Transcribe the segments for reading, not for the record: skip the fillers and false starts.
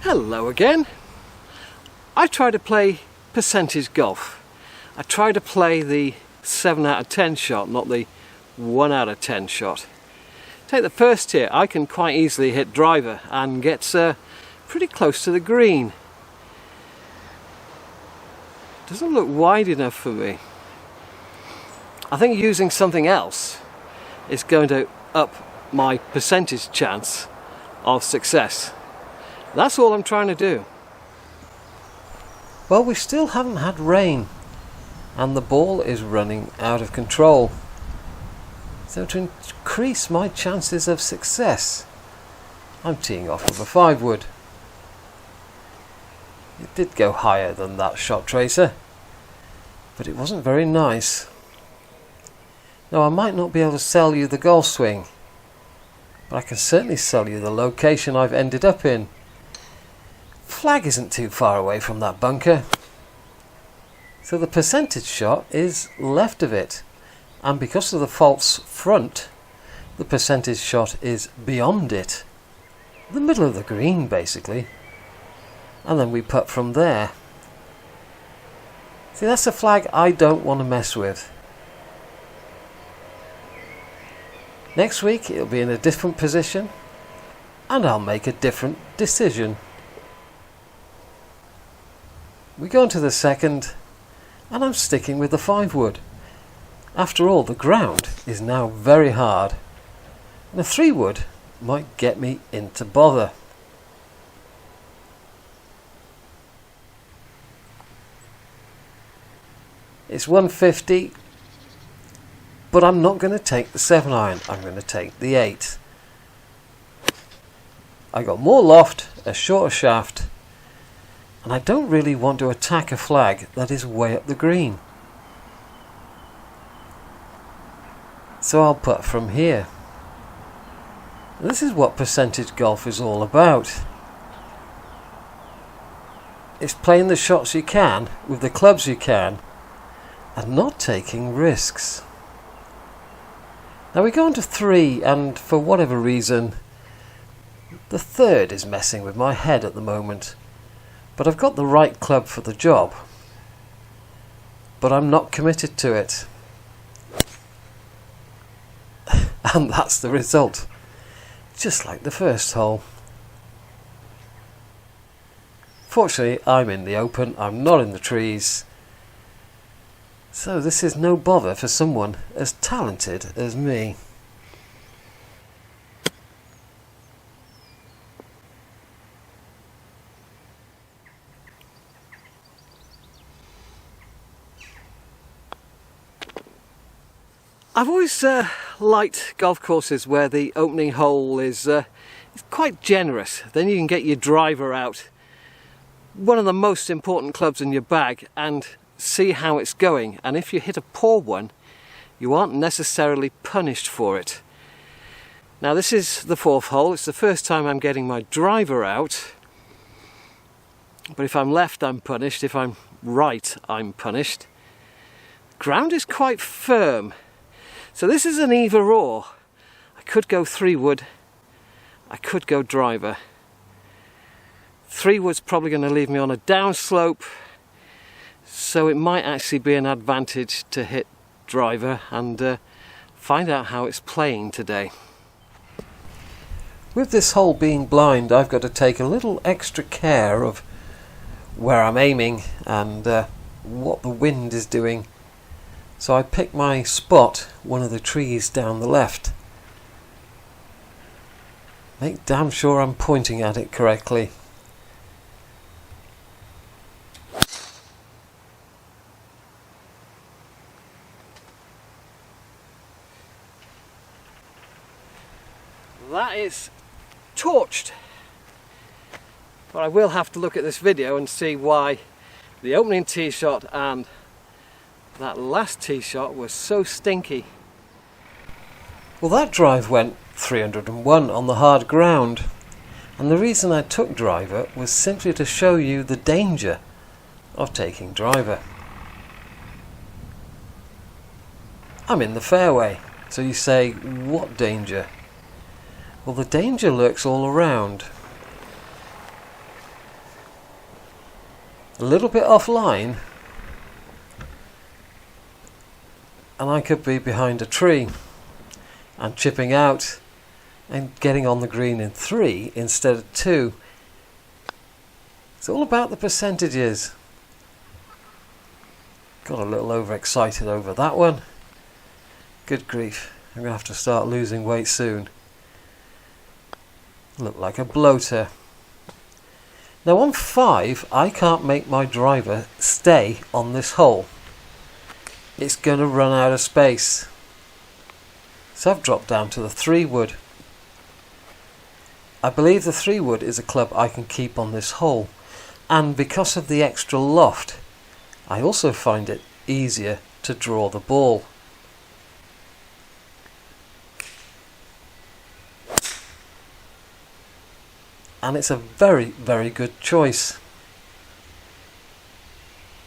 Hello again. I try to play percentage golf. I try to play the 7 out of 10 shot, not the 1 out of 10 shot. Take the first tee, I can quite easily hit driver and get pretty close to the green. Doesn't look wide enough for me. I think using something else is going to up my percentage chance of success. That's all I'm trying to do. Well, we still haven't had rain and the ball is running out of control. So to increase my chances of success, I'm teeing off with a 5-wood. It did go higher than that shot tracer, but it wasn't very nice. Now, I might not be able to sell you the golf swing, but I can certainly sell you the location I've ended up in. Flag isn't too far away from that bunker, so the percentage shot is left of it, and because of the false front, the percentage shot is beyond it, the middle of the green basically, and then we putt from there. See, that's a flag I don't want to mess with. Next week it'll be in a different position and I'll make a different decision. We go on to the second and I'm sticking with the 5-wood. After all, the ground is now very hard and a 3-wood might get me into bother. It's 150, but I'm not going to take the 7-iron, I'm going to take the 8. I got more loft, a shorter shaft, and I don't really want to attack a flag that is way up the green. So I'll putt from here. This is what percentage golf is all about. It's playing the shots you can, with the clubs you can, and not taking risks. Now we go on to 3, and for whatever reason, the 3rd is messing with my head at the moment. But I've got the right club for the job. But I'm not committed to it. And that's the result. Just like the first hole. Fortunately, I'm in the open, I'm not in the trees. So this is no bother for someone as talented as me. I've always liked golf courses where the opening hole is quite generous. Then you can get your driver out, one of the most important clubs in your bag, and see how it's going. And if you hit a poor one, you aren't necessarily punished for it. Now this is the 4th hole. It's the first time I'm getting my driver out. But if I'm left, I'm punished. If I'm right, I'm punished. Ground is quite firm. So this is an either or. I could go 3-wood, I could go driver. 3-wood's probably going to leave me on a downslope, so it might actually be an advantage to hit driver and find out how it's playing today. With this hole being blind, I've got to take a little extra care of where I'm aiming and what the wind is doing. So I pick my spot, one of the trees down the left. Make damn sure I'm pointing at it correctly. That is torched. But I will have to look at this video and see why the opening tee shot and that last tee shot was so stinky. Well, that drive went 301 on the hard ground, and the reason I took driver was simply to show you the danger of taking driver. I'm in the fairway, so you say, what danger? Well, the danger lurks all around. a little bit offline, and I could be behind a tree and chipping out and getting on the green in 3 instead of 2. It's all about the percentages. Got a little overexcited over that one. Good grief, I'm going to have to start losing weight soon. Look like a bloater. Now on 5, I can't make my driver stay on this hole. It's going to run out of space. So I've dropped down to the 3 wood. I believe the 3 wood is a club I can keep on this hole, and because of the extra loft, I also find it easier to draw the ball. And it's a very, very good choice.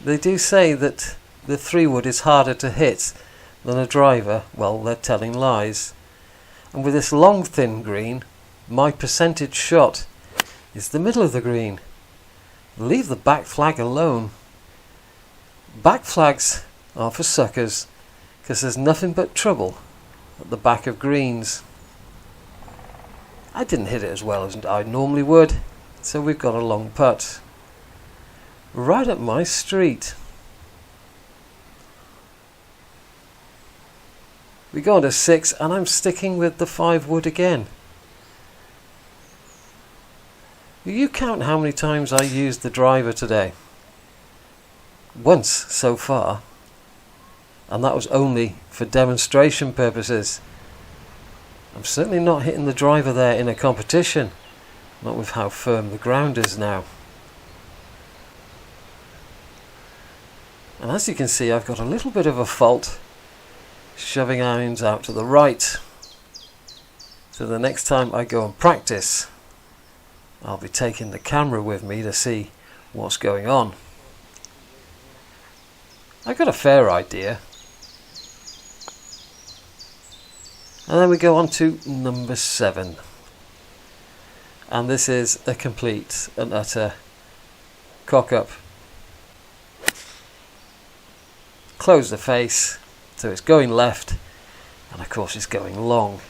They do say that the 3 wood is harder to hit than a driver. Well, they're telling lies. And with this long thin green, my percentage shot is the middle of the green. Leave the back flag alone. Back flags are for suckers, because there's nothing but trouble at the back of greens. I didn't hit it as well as I normally would, so we've got a long putt. Right up my street. We go on to 6, and I'm sticking with the 5 wood again. You count how many times I used the driver today. Once so far, and that was only for demonstration purposes. I'm certainly not hitting the driver there in a competition, not with how firm the ground is now. And as you can see, I've got a little bit of a fault shoving irons out to the right. So the next time I go and practice, I'll be taking the camera with me to see what's going on. I got a fair idea. And then we go on to number 7. And this is a complete and utter cock up. Close the face, so it's going left, and of course it's going long.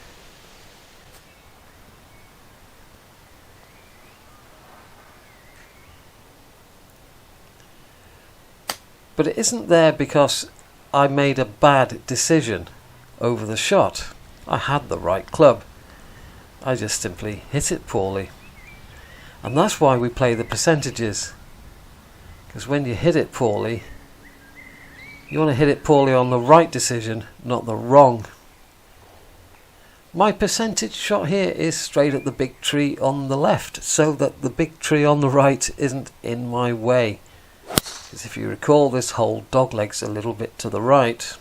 But it isn't there because I made a bad decision over the shot. I had the right club. I just simply hit it poorly. And that's why we play the percentages. Because when you hit it poorly, you want to hit it poorly on the right decision, not the wrong. My percentage shot here is straight at the big tree on the left, so that the big tree on the right isn't in my way. Because if you recall, this hole doglegs a little bit to the right,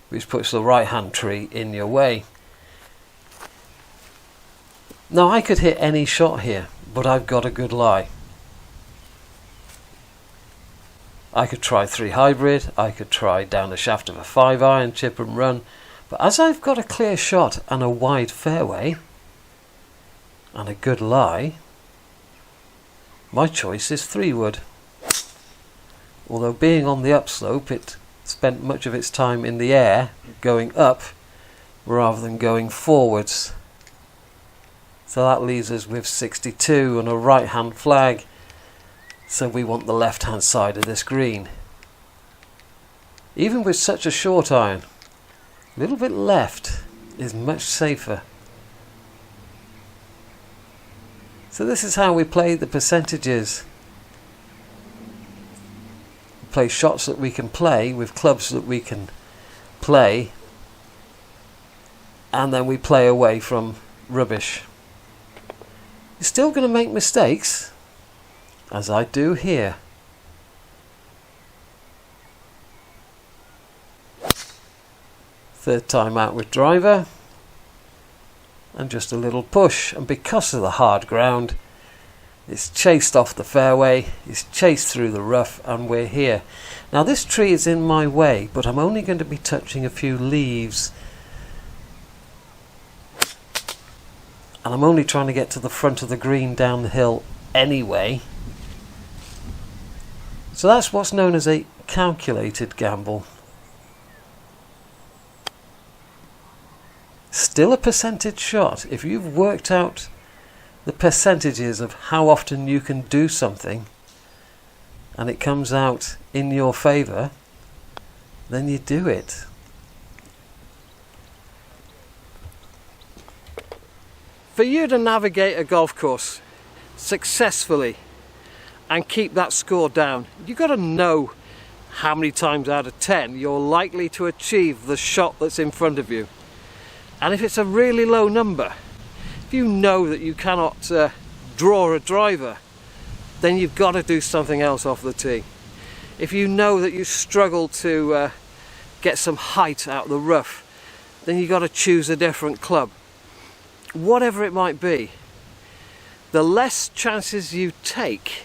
which puts the right hand tree in your way. Now I could hit any shot here, but I've got a good lie. I could try 3 hybrid, I could try down the shaft of a 5-iron, chip and run, but as I've got a clear shot and a wide fairway and a good lie, my choice is 3 wood. Although being on the upslope, it spent much of its time in the air going up rather than going forwards. So that leaves us with 62 and a right hand flag. So we want the left hand side of this green. Even with such a short iron, a little bit left is much safer. So this is how we play the percentages. We play shots that we can play with clubs that we can play, and then we play away from rubbish. You're still going to make mistakes, as I do here. Third time out with driver, and just a little push, and because of the hard ground, it's chased off the fairway, it's chased through the rough, and we're here. Now this tree is in my way, but I'm only going to be touching a few leaves, and I'm only trying to get to the front of the green down the hill anyway. So that's what's known as a calculated gamble. Still a percentage shot. If you've worked out the percentages of how often you can do something and it comes out in your favour, then you do it. For you to navigate a golf course successfully and keep that score down, you've got to know how many times out of 10 you're likely to achieve the shot that's in front of you. And if it's a really low number, if you know that you cannot draw a driver, then you've got to do something else off the tee. If you know that you struggle to get some height out of the rough, then you've got to choose a different club. Whatever it might be, the less chances you take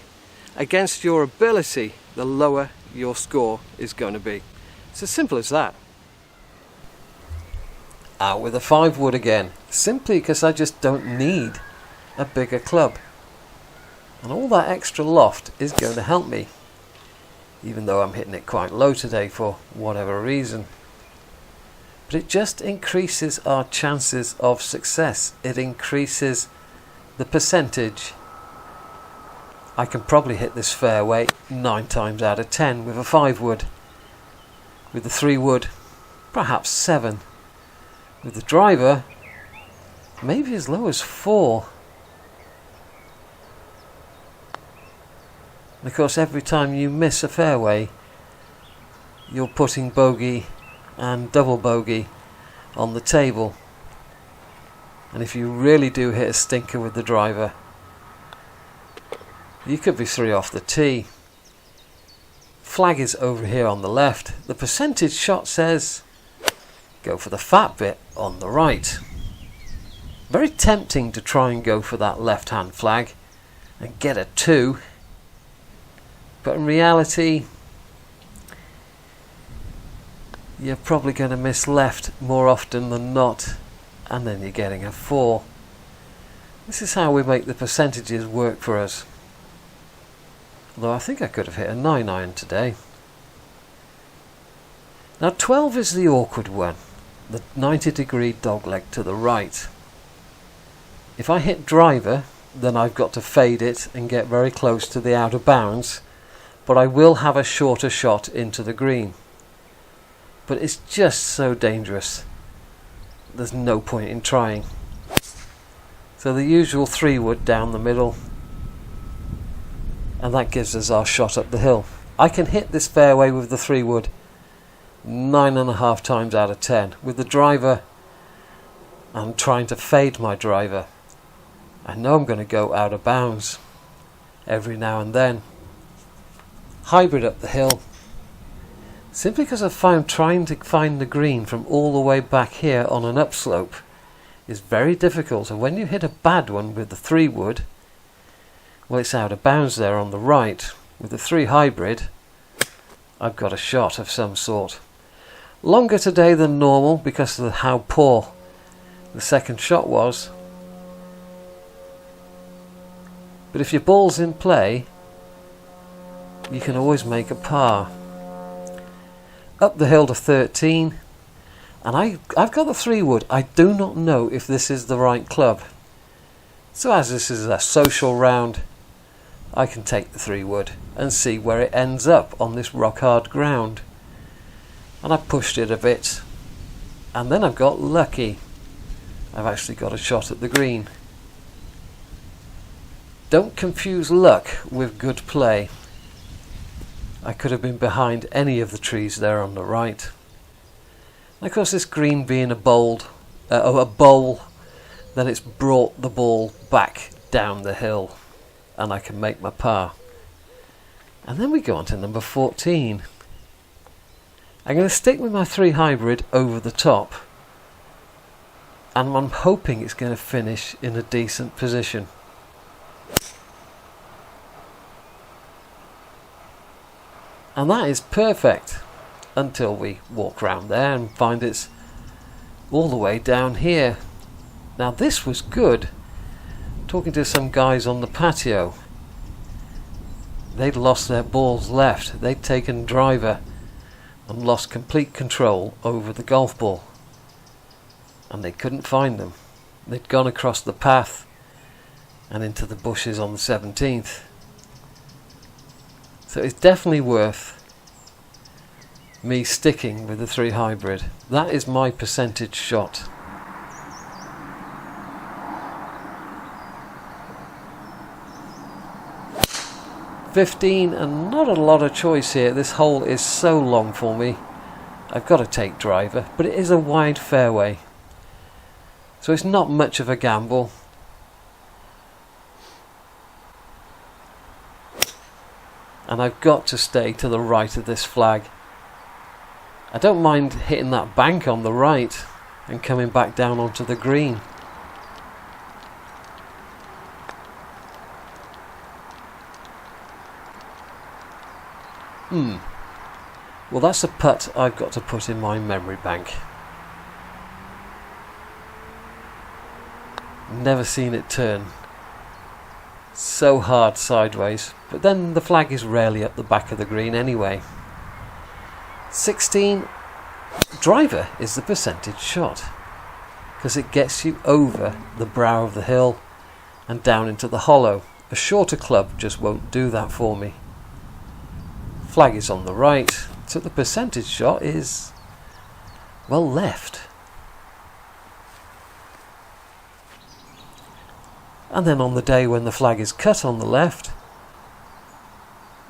against your ability, the lower your score is going to be. It's as simple as that. Out with a 5-wood again, simply because I just don't need a bigger club. And all that extra loft is going to help me, even though I'm hitting it quite low today for whatever reason. But it just increases our chances of success. It increases the percentage. I can probably hit this fairway 9 times out of 10 with a 5-wood. With the 3-wood, perhaps 7. With the driver, maybe as low as 4. And of course, every time you miss a fairway, you're putting bogey and double bogey on the table. And if you really do hit a stinker with the driver, you could be 3 off the tee. Flag is over here on the left. The percentage shot says go for the fat bit on the right. Very tempting to try and go for that left hand flag and get a 2, but in reality you're probably going to miss left more often than not, and then you're getting a 4. This is how we make the percentages work for us. Although I think I could have hit a 9-iron today. Now 12 is the awkward one, the 90-degree dogleg to the right. If I hit driver, then I've got to fade it and get very close to the out of bounds, but I will have a shorter shot into the green. But it's just so dangerous, there's no point in trying. So the usual 3-wood down the middle, and that gives us our shot up the hill. I can hit this fairway with the 3-wood 9.5 times out of 10. With the driver, I'm trying to fade my driver. I know I'm going to go out of bounds every now and then. Hybrid up the hill, simply because I've found trying to find the green from all the way back here on an upslope is very difficult. And when you hit a bad one with the 3-wood, well, it's out of bounds there on the right. With the 3 hybrid, I've got a shot of some sort. Longer today than normal because of how poor the second shot was. But if your ball's in play, you can always make a par. Up the hill to 13, and I've got the 3-wood. I do not know if this is the right club. So as this is a social round, I can take the 3-wood and see where it ends up on this rock hard ground. And I pushed it a bit, and then I've got lucky. I've actually got a shot at the green. Don't confuse luck with good play. I could have been behind any of the trees there on the right. And of course, this green being a bowl, then it's brought the ball back down the hill, and I can make my par. And then we go on to number 14. I'm going to stick with my 3 hybrid over the top, and I'm hoping it's going to finish in a decent position. And that is perfect until we walk around there and find it's all the way down here. Now this was good. Talking to some guys on the patio, they'd lost their balls left. They'd taken driver and lost complete control over the golf ball, and they couldn't find them. They'd gone across the path and into the bushes on the 17th. So it's definitely worth me sticking with the 3 hybrid. That is my percentage shot. $15, and not a lot of choice here. This hole is so long for me. I've got to take driver, but it is a wide fairway, so it's not much of a gamble. And I've got to stay to the right of this flag. I don't mind hitting that bank on the right and coming back down onto the green. Well, that's a putt I've got to put in my memory bank. Never seen it turn so hard sideways, but then the flag is rarely up the back of the green anyway. 16, driver is the percentage shot, because it gets you over the brow of the hill and down into the hollow. A shorter club just won't do that for me. Flag is on the right, so the percentage shot is, well, left. And then on the day when the flag is cut on the left,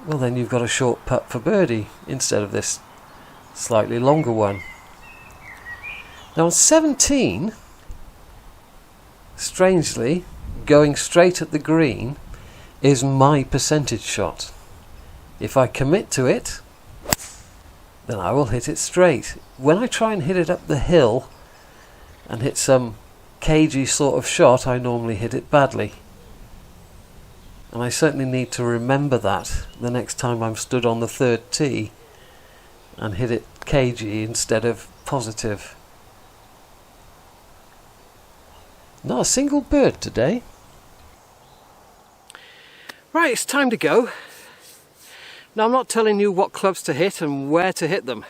well, then you've got a short putt for birdie instead of this slightly longer one. Now on 17, strangely, going straight at the green is my percentage shot. If I commit to it, then I will hit it straight. When I try and hit it up the hill and hit some cagey sort of shot, I normally hit it badly. And I certainly need to remember that the next time I'm stood on the 3rd tee and hit it cagey instead of positive. Not a single bird today. Right, it's time to go. Now, I'm not telling you what clubs to hit and where to hit them.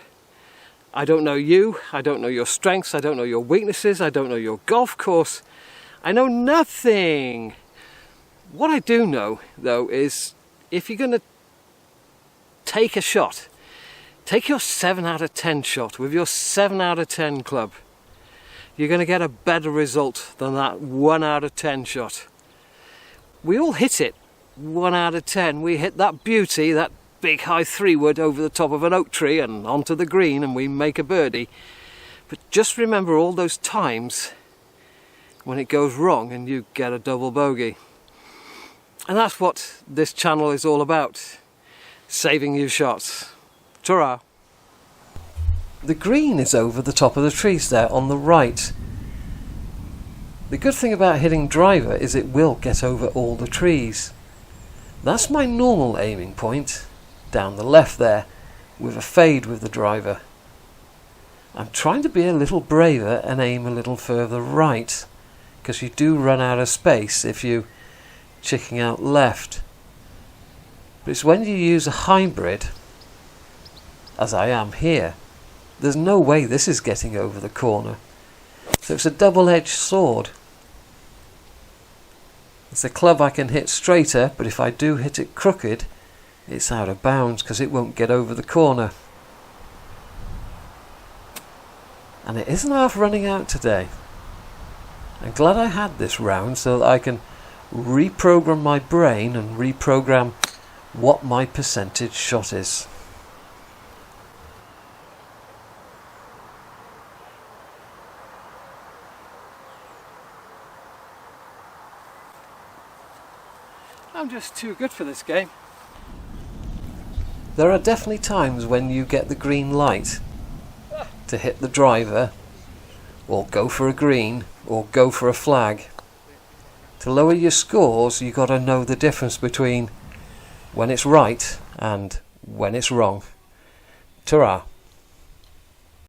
I don't know you, I don't know your strengths, I don't know your weaknesses, I don't know your golf course. I know nothing. What I do know, though, is if you're going to take a shot, take your 7 out of 10 shot with your 7 out of 10 club. You're going to get a better result than that 1 out of 10 shot. We all hit it 1 out of 10. We hit that beauty, that big high 3-wood over the top of an oak tree and onto the green, and we make a birdie. But just remember all those times when it goes wrong and you get a double bogey. And that's what this channel is all about. Saving you shots. Ta-ra! The green is over the top of the trees there on the right. The good thing about hitting driver is it will get over all the trees. That's my normal aiming point, down the left there, with a fade with the driver. I'm trying to be a little braver and aim a little further right, because you do run out of space if you chicking out left. But it's when you use a hybrid, as I am here, there's no way this is getting over the corner. So it's a double-edged sword. It's a club I can hit straighter, but if I do hit it crooked, it's out of bounds because it won't get over the corner. And it isn't half running out today. I'm glad I had this round so that I can reprogram my brain and reprogram what my percentage shot is. I'm just too good for this game. There are definitely times when you get the green light to hit the driver, or go for a green, or go for a flag. To lower your scores, you've got to know the difference between when it's right and when it's wrong. Ta-ra.